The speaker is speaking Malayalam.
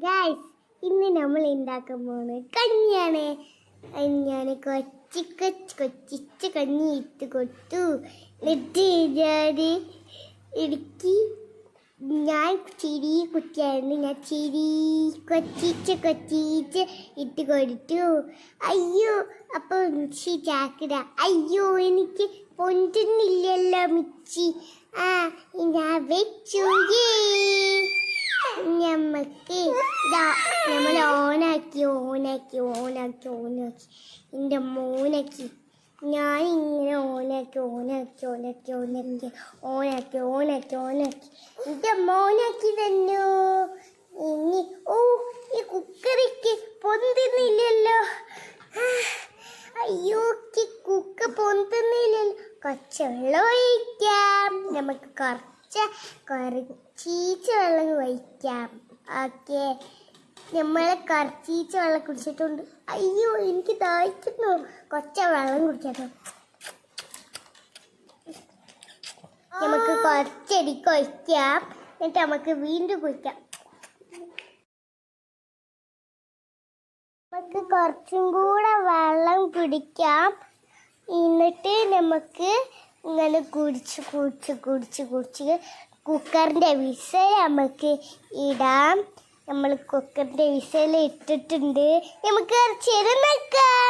ഗായ്സ്, ഇന്ന് നമ്മൾ ഉണ്ടാക്കാൻ പോകുന്നത് കഞ്ഞിയാണ്. ഞാൻ കൊച്ചിച്ച് കഞ്ഞി ഇട്ട് കൊടുത്തു. എന്നിട്ട് ഇടുക്കി ഞാൻ ചിരി കുറ്റിയായിരുന്നു. ഞാൻ കൊച്ചിച്ച് ഇട്ട് കൊടുത്തു. അയ്യോ, അപ്പോൾ മിച്ചി ചാക്കിട. അയ്യോ, എനിക്ക് പൊന്തുന്നില്ലല്ലോ മിച്ചി. ഞാൻ വെച്ചു. നമുക്ക് നമ്മൾ ഓണാക്കി എൻ്റെ മോനാക്കി. ഞാനിങ്ങനെ ഓണാക്കി എൻ്റെ മോനാക്കി തന്നു. ഇനി ഈ കുക്കറിക്ക് പൊന്തുന്നില്ലല്ലോ. അയ്യോ, കുക്കർ പൊന്തുന്നില്ലല്ലോ. കുറച്ച് വെള്ളം ഒഴിക്കാം. നമുക്ക് കുറച്ചീച്ച വെള്ളം ഒഴിക്കാം. ഓക്കെ, നമ്മൾ കുറച്ചീച്ച വെള്ളം കുടിച്ചിട്ടുണ്ട്. അയ്യോ, എനിക്ക് ദാഹിക്കുന്നു. കുറച്ച് വെള്ളം കുടിക്കാം. നമുക്ക് കുറച്ചടിക്ക് ഒഴിക്കാം. എന്നിട്ട് നമുക്ക് വീണ്ടും കുടിക്കാം. നമുക്ക് കുറച്ചും കൂടെ വെള്ളം കുടിക്കാം. എന്നിട്ട് നമുക്ക് ഇങ്ങനെ കുടിച്ച് കുക്കറിൻ്റെ വിസിൽ നമുക്ക് ഇടാം. നമ്മൾ കുക്കറിൻ്റെ വിസിൽ ഇട്ടിട്ടുണ്ട്. നമുക്ക് കുറച്ച് നേരം വെക്കാം.